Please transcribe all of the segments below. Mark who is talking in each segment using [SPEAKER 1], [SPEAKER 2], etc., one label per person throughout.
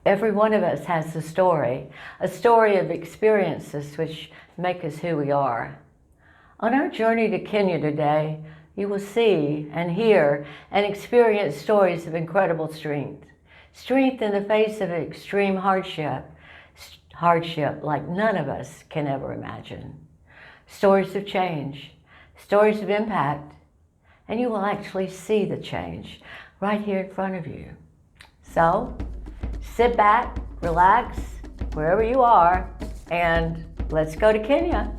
[SPEAKER 1] Every one of us has a story of experiences which make us who we are. On our journey to Kenya today, you will see and hear and experience stories of incredible strength. Strength in the face of extreme hardship like none of us can ever imagine. Stories of change, stories of impact, and you will actually see the change right here in front of you. So, sit back, relax, wherever you are, and let's go to Kenya.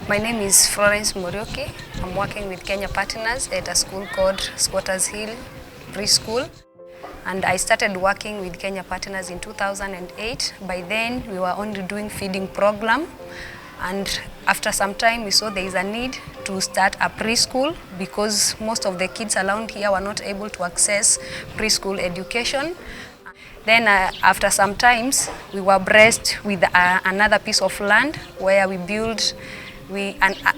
[SPEAKER 2] My name is Florence Morioki. I'm working with Kenya Partners at a school called Squatters Hill Preschool. And I started working with Kenya Partners in 2008. By then, we were only doing feeding program. And after some time, we saw there is a need to start a preschool because most of the kids around here were not able to access preschool education. Then after some times, we were blessed with another piece of land where we built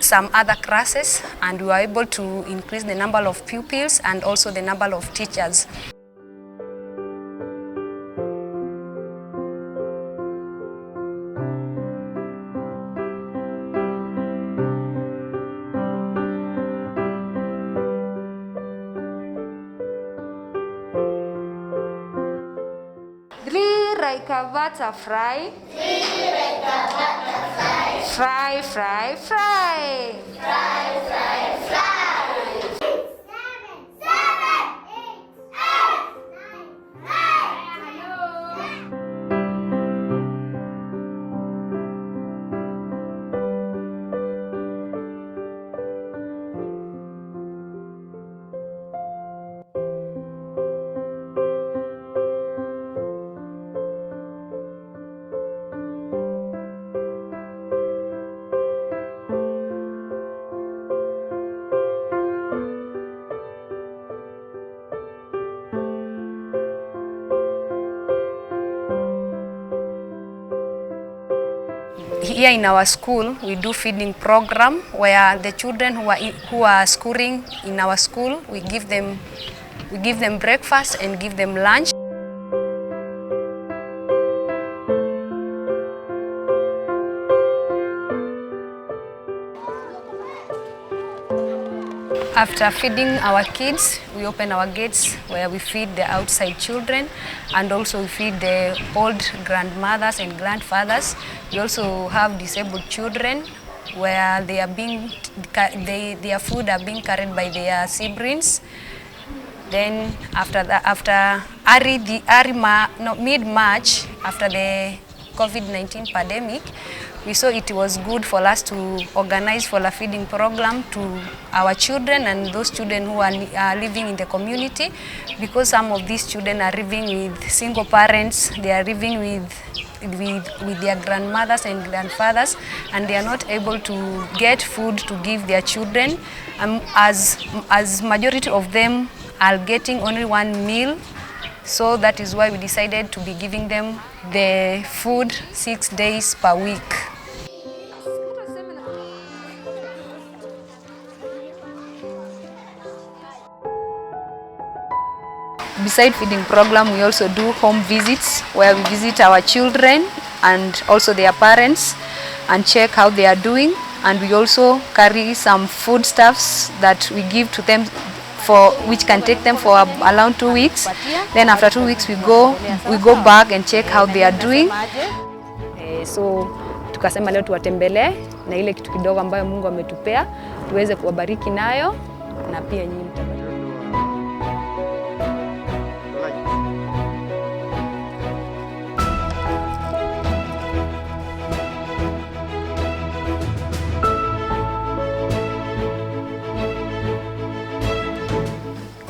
[SPEAKER 2] some other classes, and we were able to increase the number of pupils and also the number of teachers.
[SPEAKER 3] Like a butterfly. Fry, fry, fry. Fry, fry, fry. 6, 7, 8, 9, 10.
[SPEAKER 2] Here in our school, we do feeding program where the children who are schooling in our school, we give them breakfast and give them lunch. After feeding our kids, we open our gates where we feed the outside children, and also we feed the old grandmothers and grandfathers. We also have disabled children where their food are being carried by their siblings. Then after mid-March, after the COVID-19 pandemic, we saw it was good for us to organize for a feeding program to our children and those children who are living in the community, because some of these children are living with single parents, they are living with their grandmothers and grandfathers, and they are not able to get food to give their children. As majority of them are getting only one meal, so that is why we decided to be giving them the food 6 days per week. Beside feeding program, we also do home visits where we visit our children and also their parents and check how they are doing. And we also carry some foodstuffs that we give to them which can take them for around 2 weeks. Then after 2 weeks we go back and check how they are doing. So tukasema leo tuwatembelee na ile kitu kidogo ambayo Mungu ametupea tuweze kuwabariki nayo na pia nyinyi mtabariki.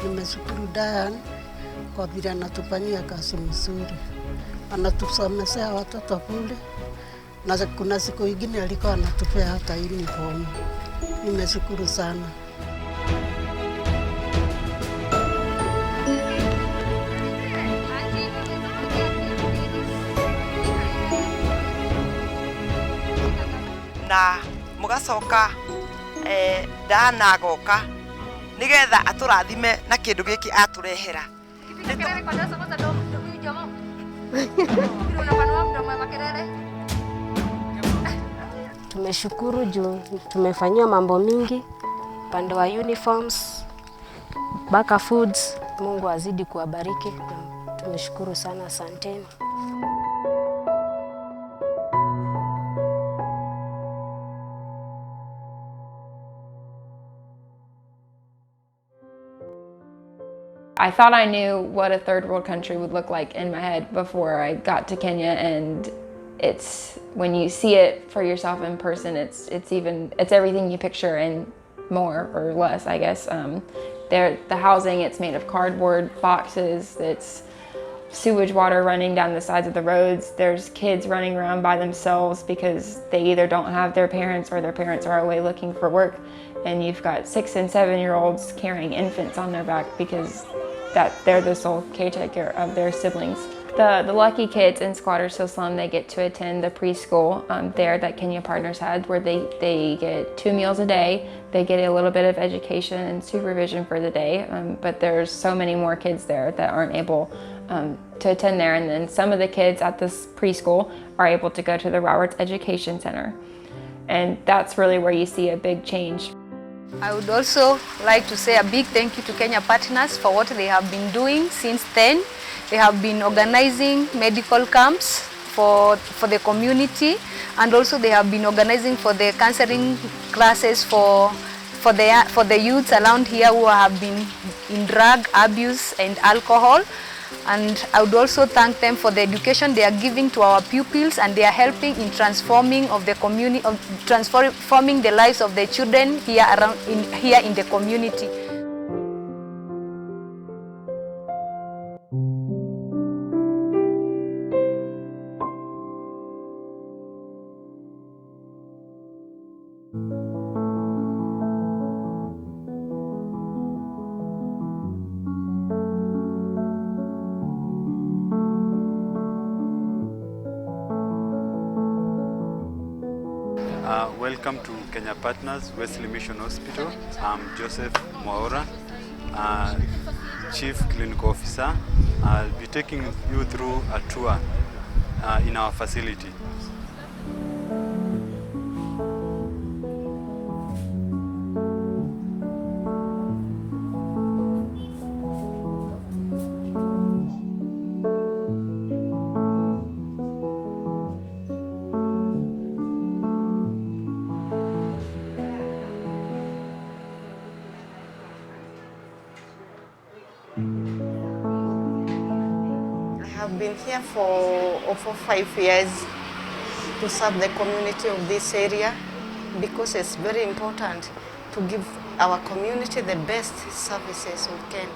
[SPEAKER 4] Nimeshukuru Dan kwa vile anatufanyia kazi mzuri, anatusomesea watoto bure, na kuna siku ingine alikuwa anatupea hata uniform. Nimeshukuru sana.
[SPEAKER 5] Na mugacoka Dana agoka nigetha aturathime na kindu giki aturehera.
[SPEAKER 6] Tumeshukuru juu tumefanyiwa mambo mingi, upande wa uniforms, baka foods. Mungu azidi kuwabariki. Tumeshukuru sana, asanteni.
[SPEAKER 7] I thought I knew what a third world country would look like in my head before I got to Kenya, and it's when you see it for yourself in person, it's everything you picture and more or less, I guess. The housing, it's made of cardboard boxes. It's sewage water running down the sides of the roads. There's kids running around by themselves because they either don't have their parents or their parents are away looking for work. And you've got 6- and 7-year-olds carrying infants on their back because they're the sole caretaker of their siblings. The lucky kids in Squatters Hill Slum, they get to attend the preschool there that Kenya Partners had, where they get 2 meals a day. They get a little bit of education and supervision for the day, but there's so many more kids there that aren't able to attend there. And then some of the kids at this preschool are able to go to the Roberts Education Center. And that's really where you see a big change.
[SPEAKER 2] I would also like to say a big thank you to Kenya Partners for what they have been doing since then. They have been organizing medical camps for the community, and also they have been organizing for the counseling classes for the youths around here who have been in drug abuse and alcohol. And I would also thank them for the education they are giving to our pupils, and they are helping in transforming of the community, transforming the lives of the children here in the community.
[SPEAKER 8] Welcome to Kenya Partners Wesley Mission Hospital. I'm Joseph Mwaura, Chief Clinical Officer. I'll be taking you through a tour in our facility.
[SPEAKER 5] I've been here for over 5 years to serve the community of this area, because it's very important to give our community the best services we can.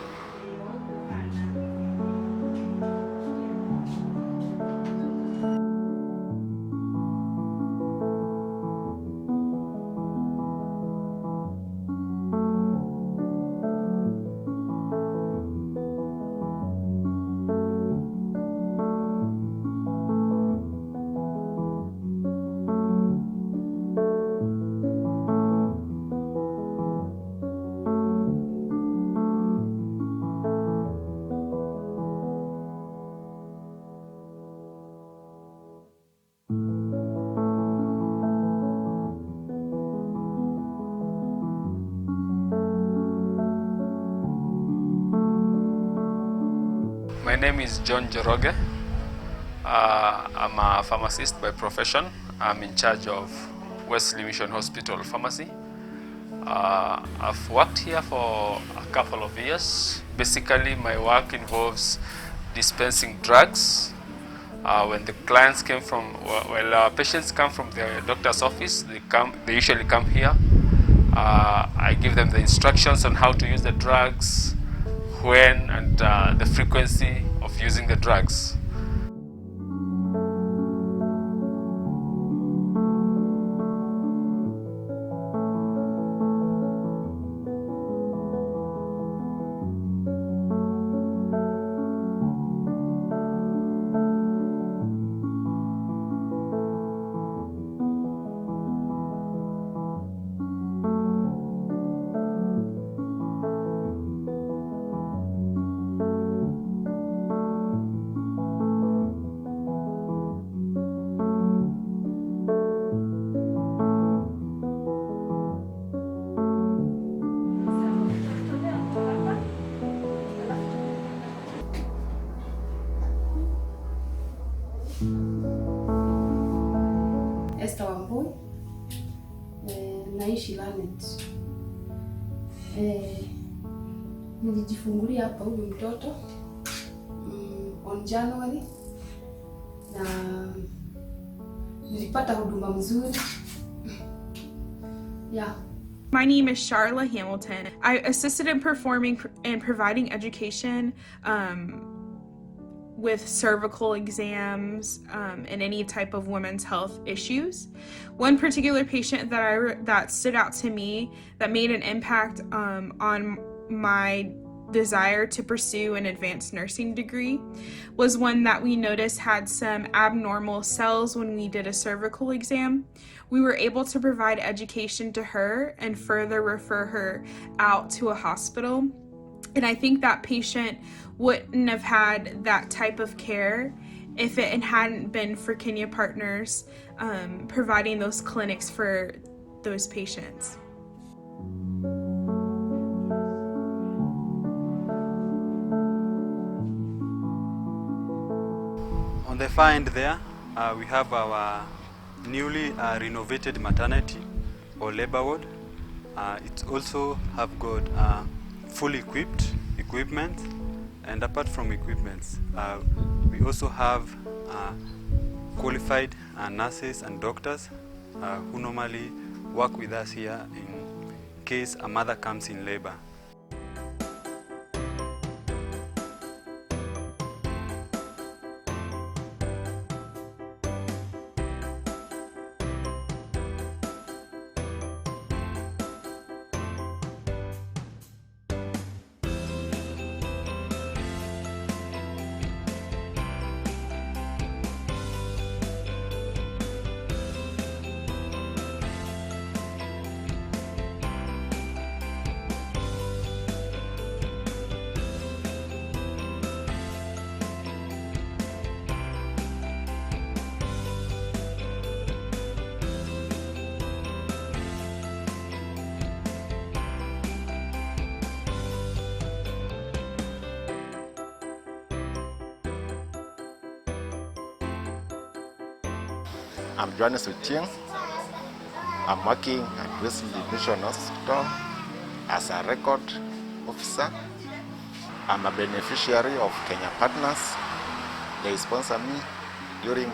[SPEAKER 9] name is John Joroge. I'm a pharmacist by profession. I'm in charge of Wesley Mission Hospital Pharmacy. I've worked here for a couple of years. Basically, my work involves dispensing drugs. When the clients came from, patients come from their doctor's office, they usually come here. I give them the instructions on how to use the drugs, when, and the frequency of using the drugs.
[SPEAKER 10] Naishi Lanet. Nilijifungulia hapa huyu mtoto on January na nilipata huduma mzuri. Yeah.
[SPEAKER 11] My name is Charla Hamilton. I assisted in performing and providing education with cervical exams and any type of women's health issues. One particular patient that stood out to me that made an impact on my desire to pursue an advanced nursing degree was one that we noticed had some abnormal cells when we did a cervical exam. We were able to provide education to her and further refer her out to a hospital. And I think that patient wouldn't have had that type of care if it hadn't been for Kenya Partners providing those clinics for those patients.
[SPEAKER 8] On the far end there, we have our newly renovated maternity or labor ward. It also have got fully equipped equipment, and apart from equipment, we also have qualified nurses and doctors who normally work with us here in case a mother comes in labor.
[SPEAKER 12] I'm Johannes Ochieng. I'm working at Wesley Mission Hospital as a record officer. I'm a beneficiary of Kenya Partners. They sponsor me during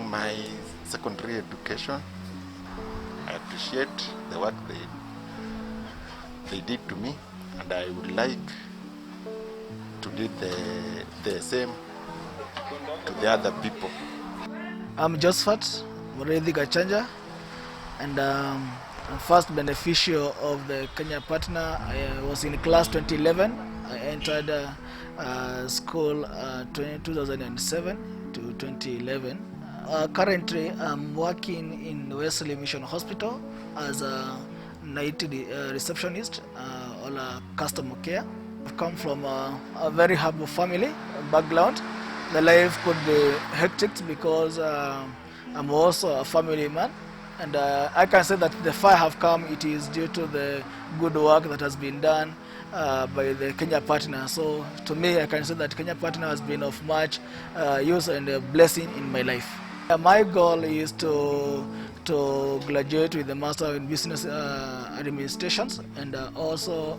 [SPEAKER 12] my secondary education. I appreciate the work they did to me, and I would like to do the same to the other people.
[SPEAKER 13] I'm Josephat Mureithi Gachanja, and I'm first beneficiary of the Kenya Partner. I was in class 2011. I entered school 2007 to 2011. Currently, I'm working in Wesley Mission Hospital as a night receptionist or customer care. I've come from a very humble family background. The life could be hectic because I'm also a family man, and I can say that the fire have come, it is due to the good work that has been done by the Kenya Partner. So to me, I can say that Kenya Partner has been of much use and a blessing in my life. My goal is to graduate with a Master in Business Administrations, and also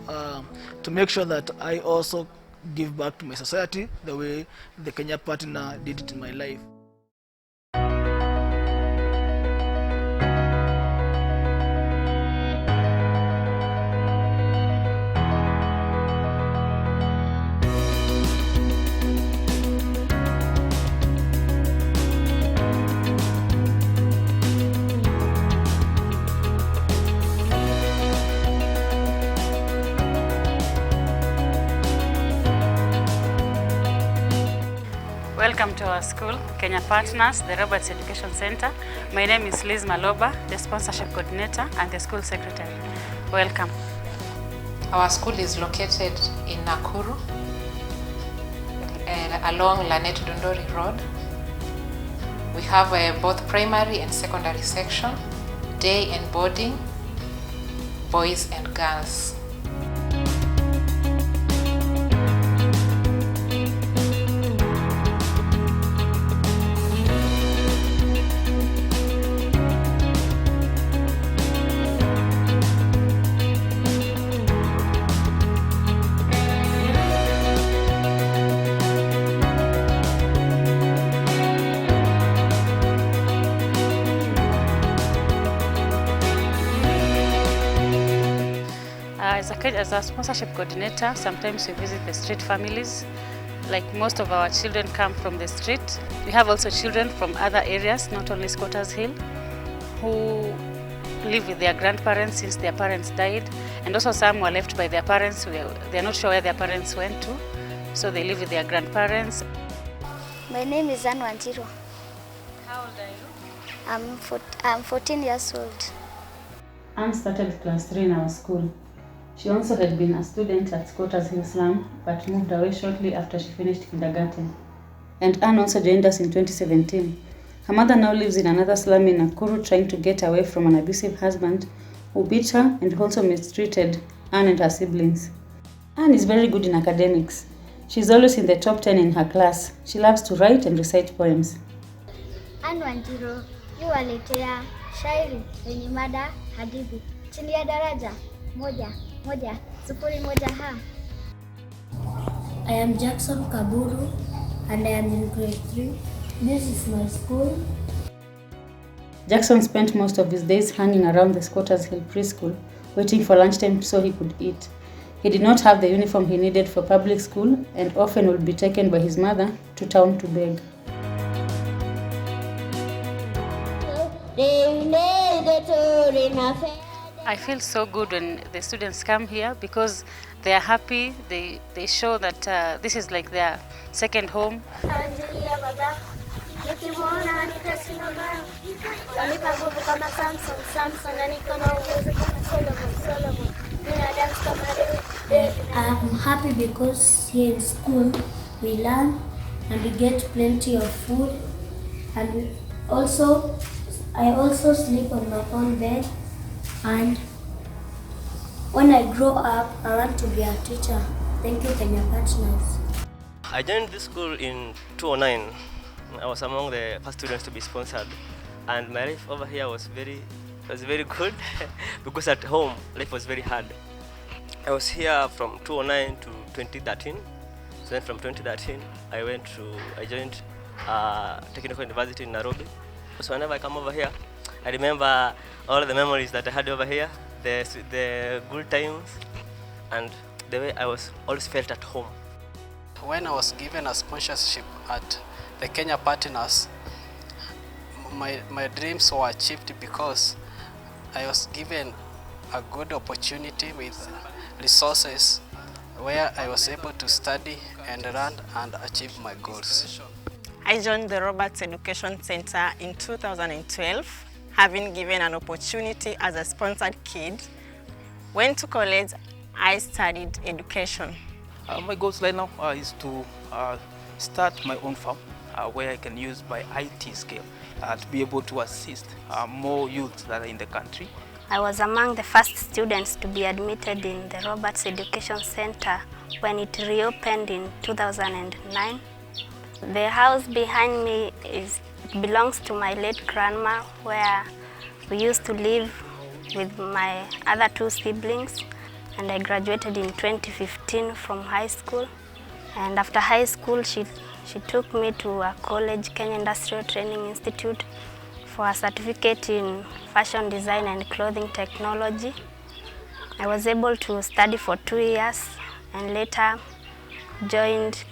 [SPEAKER 13] to make sure that I also give back to my society the way the Kenya Partner did it in my life.
[SPEAKER 14] Welcome to our school, Kenya Partners, the Roberts Education Center. My name is Liz Maloba, the sponsorship coordinator and the school secretary. Welcome.
[SPEAKER 15] Our school is located in Nakuru, along Lanet Dondori Road. We have both primary and secondary section, day and boarding, boys and girls.
[SPEAKER 14] As a sponsorship coordinator, sometimes we visit the street families. Like most of our children come from the street. We have also children from other areas, not only Squatters Hill, who live with their grandparents since their parents died. And also some were left by their parents. They're not sure where their parents went to, so they live with their grandparents.
[SPEAKER 16] My name is Anne Wanjiru.
[SPEAKER 14] How old are you?
[SPEAKER 16] I'm 14 years old.
[SPEAKER 17] Anne started class 3 in our school. She also had been a student at Squatters Hill Slum, but moved away shortly after she finished kindergarten. And Anne also joined us in 2017. Her mother now lives in another slum in Nakuru, trying to get away from an abusive husband who beat her and also mistreated Anne and her siblings. Anne is very good in academics. She's always in the top 10 in her class. She loves to write and recite poems.
[SPEAKER 16] Anne Wanjiru, yuwaletea shairi lenye mada hadithi chini ya daraja moja sufuri moja ha.
[SPEAKER 18] I am Jackson Kaburu and I am in grade 3. This is my school.
[SPEAKER 17] Jackson spent most of his days hanging around the Squatters Hill preschool, waiting for lunchtime so he could eat. He did not have the uniform he needed for public school and often would be taken by his mother to town to beg.
[SPEAKER 14] I feel so good when the students come here because they are happy. They show that this is like their second home.
[SPEAKER 18] I'm happy because here in school we learn and we get plenty of food, and I also sleep on my own bed, and when I grow up I want to be a teacher. Thank you, Kenya Partners.
[SPEAKER 19] I joined this school in 2009. I was among the first students to be sponsored, and my life over here was very good because at home life was very hard. I was here from 2009 to 2013. So then from 2013 I joined Technical University in Nairobi. So whenever I come over here, I remember all the memories that I had over here, the good times, and the way I was always felt at home.
[SPEAKER 20] When I was given a sponsorship at the Kenya Partners, my dreams were achieved because I was given a good opportunity with resources where I was able to study and learn and achieve my goals.
[SPEAKER 21] I joined the Roberts Education Center in 2012, having given an opportunity as a sponsored kid. Went to college, I studied education.
[SPEAKER 22] My goals right now is to start my own farm where I can use my IT skill to be able to assist more youths that are in the country
[SPEAKER 18] I was among the first students to be admitted in the Roberts Education Center when it reopened in 2009. The house behind me belongs to my late grandma, where we used to live with my other 2 siblings, and I graduated in 2015 from high school. And after high school, she took me to a college, Kenya Industrial Training Institute, for a certificate in fashion design and clothing technology. I was able to study for 2 years and later joined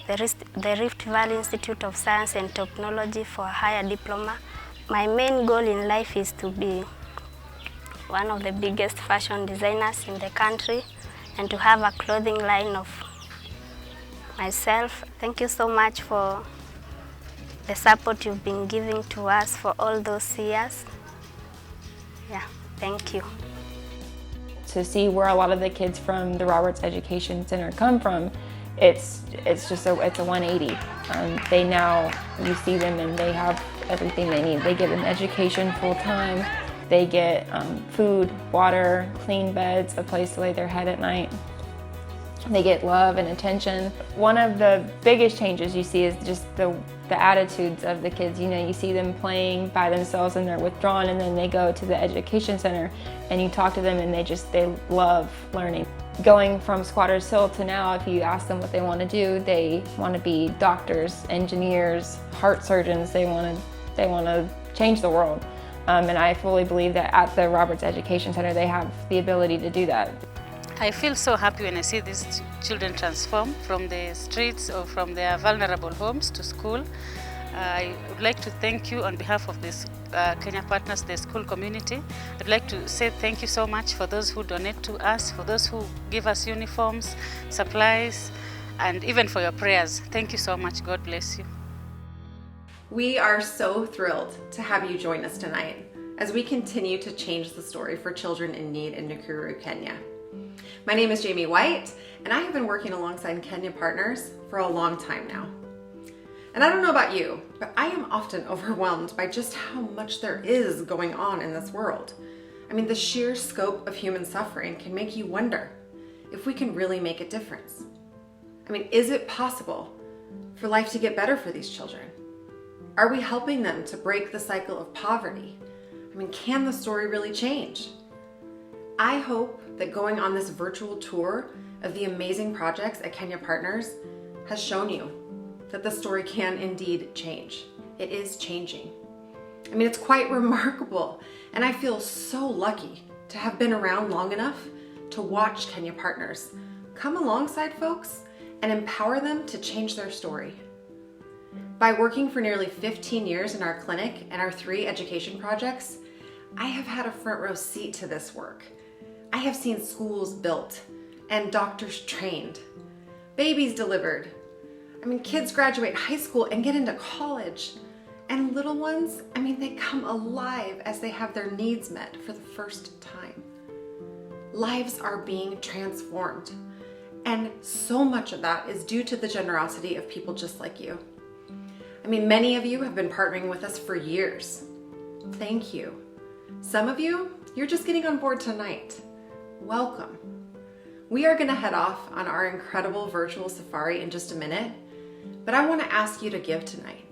[SPEAKER 18] the Rift Valley Institute of Science and Technology for a higher diploma. My main goal in life is to be one of the biggest fashion designers in the country and to have a clothing line of myself. Thank you so much for the support you've been giving to us for all those years. Yeah, thank you.
[SPEAKER 7] To see where a lot of the kids from the Roberts Education Center come from, it's a 180. They now, you see them and they have everything they need. They get an education full time. They get food, water, clean beds, a place to lay their head at night. They get love and attention. One of the biggest changes you see is just the attitudes of the kids. You know, you see them playing by themselves and they're withdrawn, and then they go to the education center and you talk to them and they love learning. Going from Squatters Hill to now, if you ask them what they want to do, they want to be doctors, engineers, heart surgeons. They want to change the world. And I fully believe that at the Roberts Education Center, they have the ability to do that.
[SPEAKER 14] I feel so happy when I see these children transform from the streets or from their vulnerable homes to school. I would like to thank you on behalf of this Kenya Partners, the school community. I'd like to say thank you so much for those who donate to us, for those who give us uniforms, supplies, and even for your prayers. Thank you so much. God bless you.
[SPEAKER 1] We are so thrilled to have you join us tonight as we continue to change the story for children in need in Nakuru, Kenya. My name is Jamie White, and I have been working alongside Kenya Partners for a long time now. And I don't know about you, but I am often overwhelmed by just how much there is going on in this world. I mean, the sheer scope of human suffering can make you wonder if we can really make a difference. I mean, is it possible for life to get better for these children? Are we helping them to break the cycle of poverty? I mean, can the story really change? I hope that going on this virtual tour of the amazing projects at Kenya Partners has shown you that the story can indeed change. It is changing. I mean, it's quite remarkable, and I feel so lucky to have been around long enough to watch Kenya Partners come alongside folks and empower them to change their story. By working for nearly 15 years in our clinic and our 3 education projects, I have had a front row seat to this work. I have seen schools built and doctors trained, babies delivered. I mean, kids graduate high school and get into college. And little ones, I mean, they come alive as they have their needs met for the first time. Lives are being transformed. And so much of that is due to the generosity of people just like you. I mean, many of you have been partnering with us for years. Thank you. Some of you, you're just getting on board tonight. Welcome. We are going to head off on our incredible virtual safari in just a minute, but I want to ask you to give tonight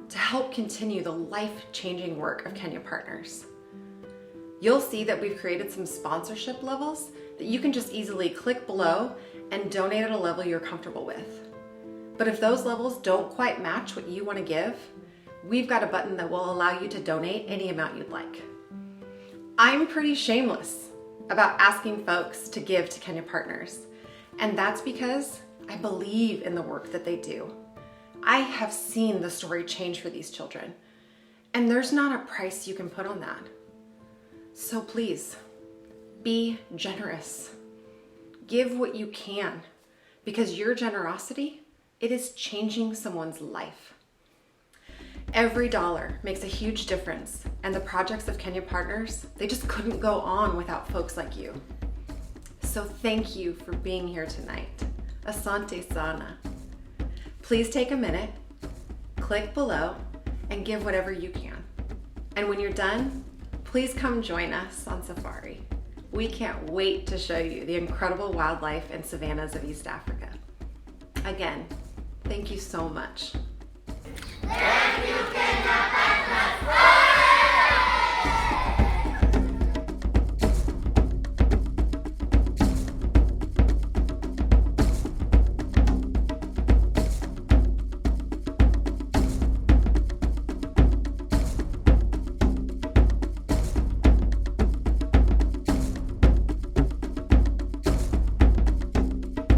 [SPEAKER 1] to help continue the life-changing work of Kenya Partners. You'll see that we've created some sponsorship levels that you can just easily click below and donate at a level you're comfortable with. But if those levels don't quite match what you want to give, we've got a button that will allow you to donate any amount you'd like. I'm pretty shameless about asking folks to give to Kenya Partners, and that's because I believe in the work that they do. I have seen the story change for these children, and there's not a price you can put on that. So please, be generous. Give what you can, because your generosity, it is changing someone's life. Every dollar makes a huge difference, and the projects of Kenya Partners, they just couldn't go on without folks like you. So thank you for being here tonight. Asante sana. Please take a minute, click below, and give whatever you can. And when you're done, please come join us on safari. We can't wait to show you the incredible wildlife and savannas of East Africa. Again, thank you so much.
[SPEAKER 16] Thank you, Kenya.